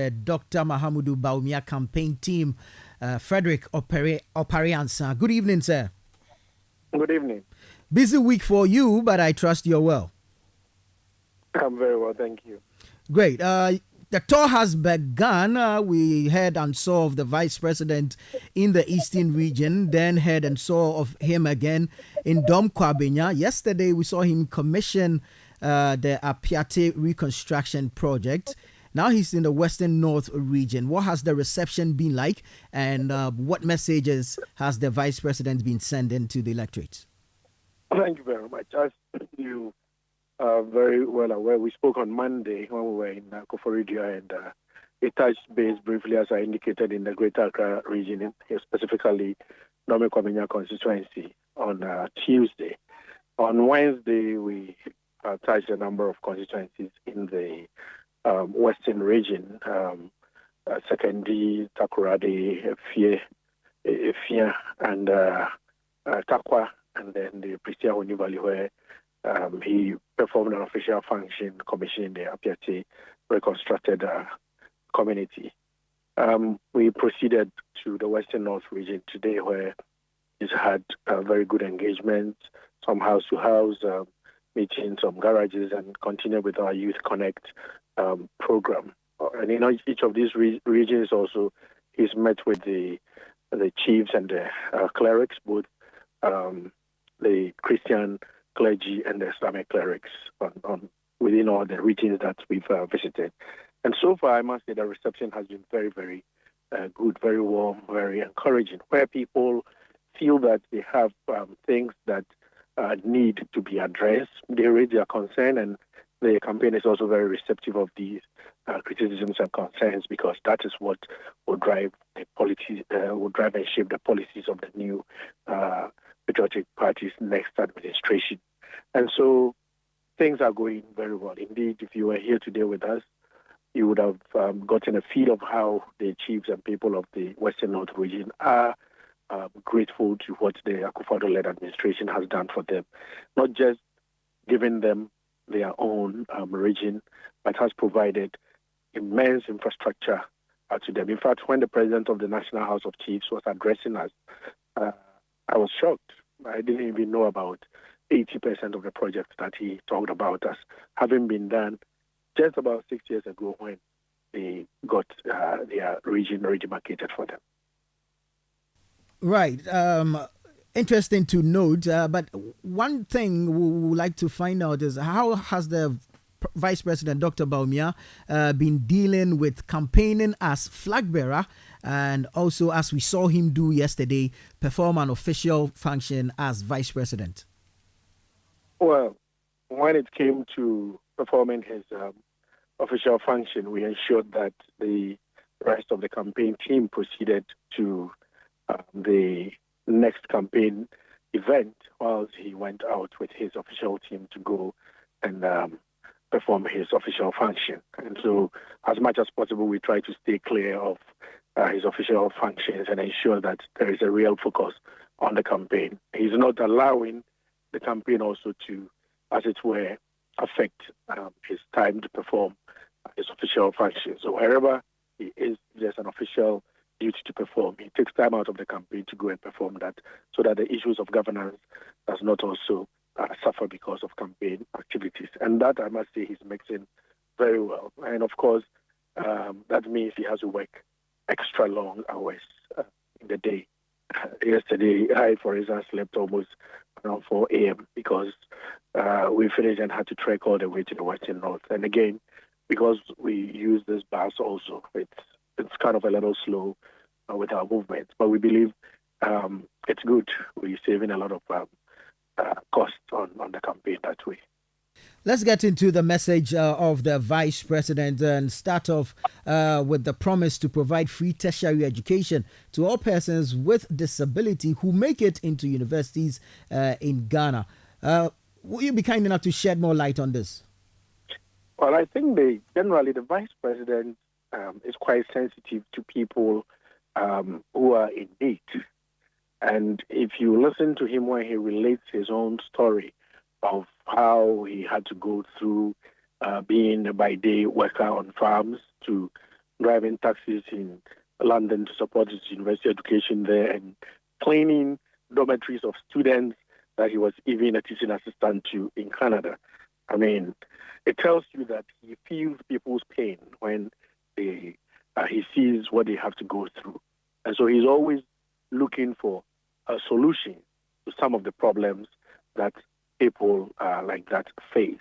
the Dr. Mahamudu Bawumia campaign team, Frederick Opariansa. Good evening, sir. Good evening. Busy week for you, but I trust you're well. I'm very well, thank you. Great. The tour has begun. We heard and saw of the vice president in the eastern region, then heard and saw of him again in Dom Kwabenya. Yesterday, we saw him commission the Apiate reconstruction project. Now he's in the Western North region. What has the reception been like, and what messages has the vice president been sending to the electorate? Thank you very much. As you are very well aware, we spoke on Monday when we were in Koforidua, and it touched base briefly, as I indicated, in the Greater Accra region, specifically Nome Kwabenya constituency on Tuesday. On Wednesday, we touched a number of constituencies in the Western region, Sekendi, Takoradi, Efia, and Takwa, and then the Pristia Honi Valley, where he performed an official function commissioning the Apiate reconstructed community. We proceeded to the Western North region today, where he's had very good engagement, some house-to-house meetings, some garages, and continue with our Youth Connect program. And in each of these regions also, he's met with the chiefs and the clerics, both the Christian clergy and the Islamic clerics within all the regions that we've visited. And so far, I must say the reception has been very, very good, very warm, very encouraging, where people feel that they have things that need to be addressed. They raise their concern, and the campaign is also very receptive of these criticisms and concerns, because that is what will drive the policies, will drive and shape the policies of the new patriotic party's next administration. And so things are going very well. Indeed, if you were here today with us, you would have gotten a feel of how the chiefs and people of the Western North region are grateful to what the Akufo-Addo-led administration has done for them, not just giving them their own region, but has provided immense infrastructure to them. In fact, when the president of the National House of Chiefs was addressing us, I was shocked. I didn't even know about 80% of the projects that he talked about as having been done just about 6 years ago, when they got their region redemarcated for them. Right. Interesting to note. But one thing we would like to find out is, how has the Vice President Dr. Bawumia been dealing with campaigning as flag bearer, and also, as we saw him do yesterday, perform an official function as Vice President? Well, when it came to performing his official function, we ensured that the rest of the campaign team proceeded to the next campaign event, whilst he went out with his official team to go and perform his official function. And so, as much as possible, we try to stay clear of his official functions and ensure that there is a real focus on the campaign. He's not allowing the campaign also to, as it were, affect his time to perform his official functions. So wherever he is, there's an official duty to perform. He takes time out of the campaign to go and perform that, so that the issues of governance does not also suffer because of campaign activities. And that, I must say, he's mixing very well. And of course, that means he has to work extra long hours in the day. Yesterday, I, for instance, slept almost around 4 a.m. because we finished and had to trek all the way to the Western North. And again, because we use this bus also, it's kind of a little slow with our movements. But we believe it's good. We're saving a lot of costs on the campaign that way. Let's get into the message of the Vice President and start off with the promise to provide free tertiary education to all persons with disability who make it into universities in Ghana. Will you be kind enough to shed more light on this? Well, I think generally the Vice President is quite sensitive to people who are in need. And if you listen to him when he relates his own story of how he had to go through being a by-day worker on farms to driving taxis in London to support his university education there and cleaning dormitories of students that he was even a teaching assistant to in Canada. I mean, it tells you that he feels people's pain when he sees what they have to go through. And so he's always looking for a solution to some of the problems that people like that face.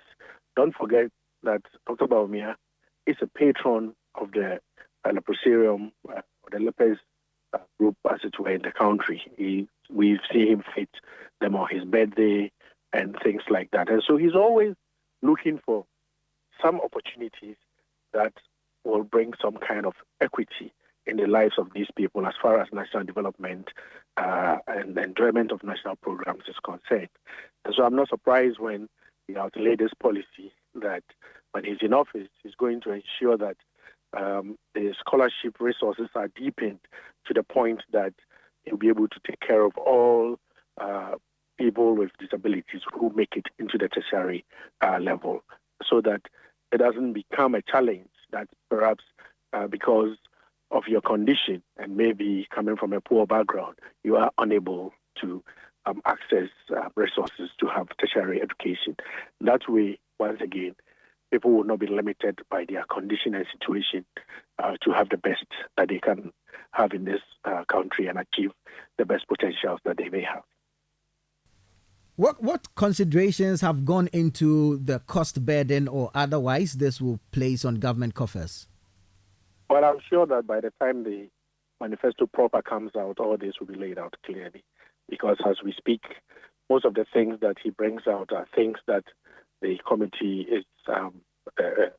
Don't forget that Dr. Bawumia is a patron of the leprosarium, or the lepers group, as it were, in the country. We've seen him feed them on his birthday and things like that. And so he's always looking for some opportunities that will bring some kind of equity in the lives of these people as far as national development and the enjoyment of national programs is concerned. And so I'm not surprised when he outlaid this policy that when he's in office, he's going to ensure that the scholarship resources are deepened to the point that he'll be able to take care of all people with disabilities who make it into the tertiary level, so that it doesn't become a challenge that perhaps because of your condition and maybe coming from a poor background, you are unable to access resources to have tertiary education. That way, once again, people will not be limited by their condition and situation to have the best that they can have in this country and achieve the best potentials that they may have. What considerations have gone into the cost burden or otherwise this will place on government coffers? Well, I'm sure that by the time the manifesto proper comes out, all this will be laid out clearly. Because as we speak, most of the things that he brings out are things that the committee is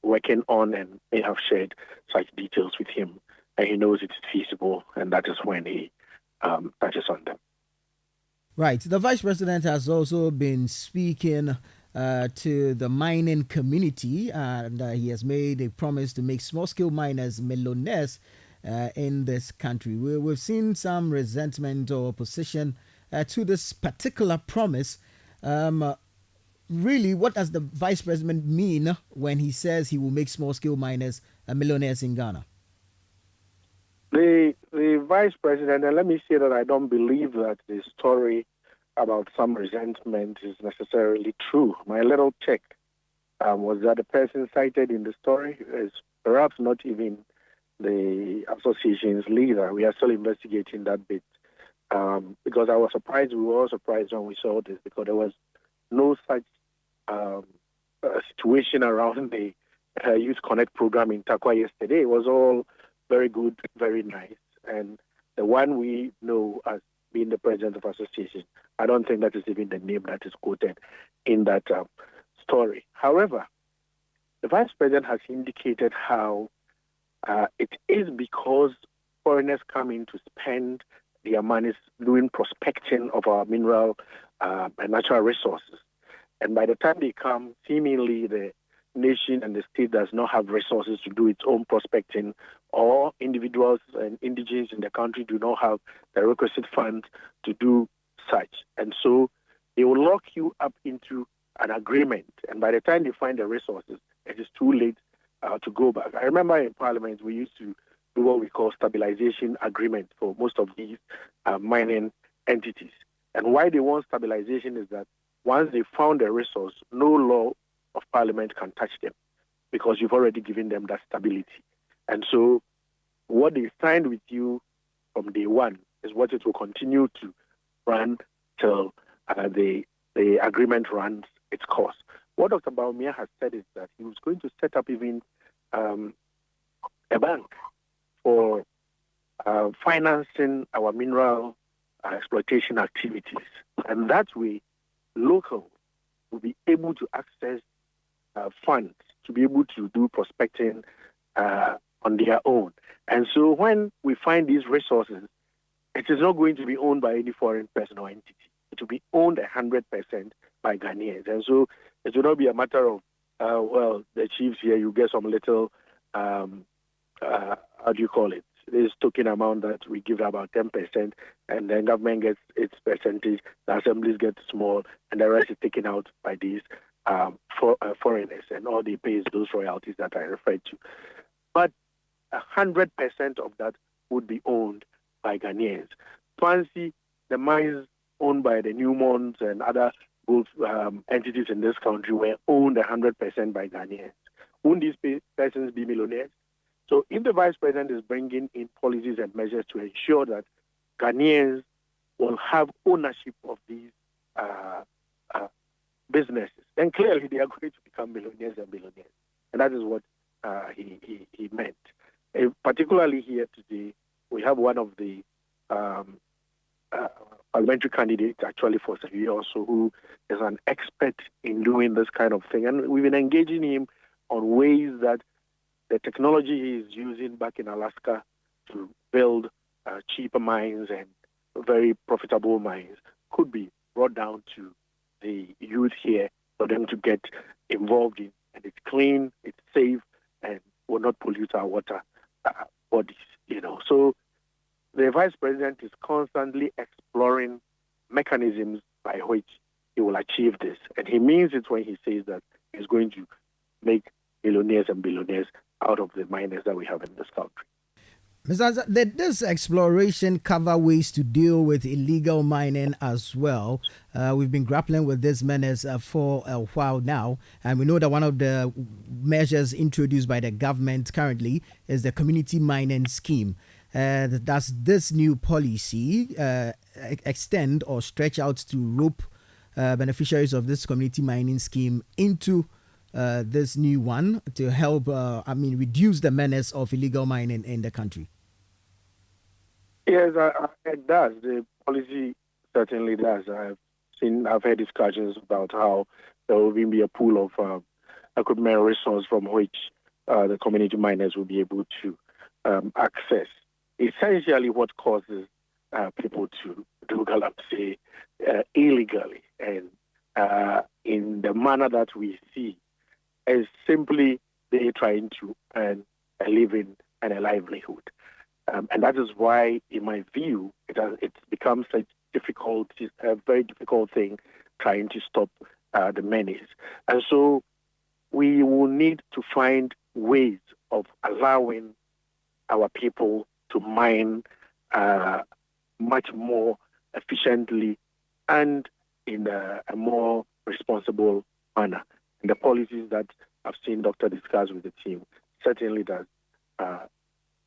working on and may have shared such details with him. And he knows it's feasible, and that is when he touches on them. Right. The Vice President has also been speaking to the mining community, and he has made a promise to make small-scale miners millionaires in this country. We've seen some resentment or opposition to this particular promise. Really, what does the Vice President mean when he says he will make small-scale miners millionaires in Ghana? The Vice President, and let me say that I don't believe that the story about some resentment is necessarily true. My little check was that the person cited in the story is perhaps not even the association's leader. We are still investigating that bit because I was surprised. We were all surprised when we saw this because there was no such situation around the Youth Connect program in Takwa yesterday. It was all very good, very nice. And the one we know as being the president of association, I don't think that is even the name that is quoted in that story. However, the vice president has indicated how it is because foreigners come in to spend their money doing prospecting of our mineral and natural resources. And by the time they come, seemingly the nation and the state does not have resources to do its own prospecting, or individuals and indigenes in the country do not have the requisite funds to do such. And so they will lock you up into an agreement. And by the time they find the resources, it is too late to go back. I remember in Parliament, we used to do what we call stabilization agreement for most of these mining entities. And why they want stabilization is that once they found the resource, no law of Parliament can touch them because you've already given them that stability. And so what they signed with you from day one is what it will continue to run till the agreement runs its course. What Dr. Bawumia has said is that he was going to set up even a bank for financing our mineral exploitation activities. And that way, locals will be able to access funds to be able to do prospecting on their own. And so when we find these resources, it is not going to be owned by any foreign person or entity. It will be owned 100% by Ghanaians. And so it will not be a matter of, well, the chiefs here, you get some little, how do you call it? This token amount that we give about 10%, and then government gets its percentage, the assemblies get small, and the rest is taken out by these foreigners, and all they pay is those royalties that I referred to. But 100% of that would be owned by Ghanaians. Fancy the mines owned by the Newmonts and other gold entities in this country were owned 100% by Ghanaians. Wouldn't these persons be millionaires? So if the vice president is bringing in policies and measures to ensure that Ghanaians will have ownership of these businesses, then clearly they are going to become millionaires and billionaires. And that is what he meant. Particularly here today, we have one of the parliamentary candidates actually for Citi also, who is an expert in doing this kind of thing. And we've been engaging him on ways that the technology he is using back in Alaska to build cheaper mines and very profitable mines could be brought down to the youth here for them to get involved in. And it's clean, it's safe, and will not pollute our water bodies. So the vice president is constantly exploring mechanisms by which he will achieve this. And he means it when he says that he's going to make millionaires and billionaires out of the miners that we have in this country. Mr. Azza, did this exploration cover ways to deal with illegal mining as well? We've been grappling with this menace for a while now, and we know that one of the measures introduced by the government currently is the community mining scheme. Does this new policy extend or stretch out to rope beneficiaries of this community mining scheme into this new one to help, reduce the menace of illegal mining in the country? Yes, it does. The policy certainly does. I've heard discussions about how there will be a pool of equipment resource from which the community miners will be able to access. Essentially, what causes people to do galamsey illegally and in the manner that we see is simply they trying to earn a living and a livelihood. And that is why, in my view, it's become such a very difficult thing trying to stop the menace. And so we will need to find ways of allowing our people to mine much more efficiently and in a more responsible manner. And the policies that I've seen Dr. discuss with the team certainly does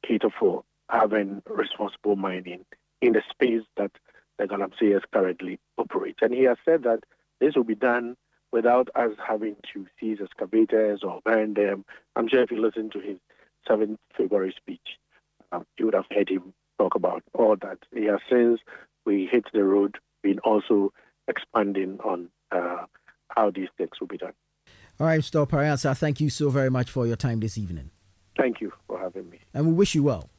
cater for having responsible mining in the space that the galamseyers currently operate. And he has said that this will be done without us having to seize excavators or burn them. I'm sure if you listen to his 7th February speech, you would have heard him talk about all that. He has, since we hit the road, been also expanding on how these things will be done. All right, Mr. Pariansa, thank you so very much for your time this evening. Thank you for having me. And we wish you well.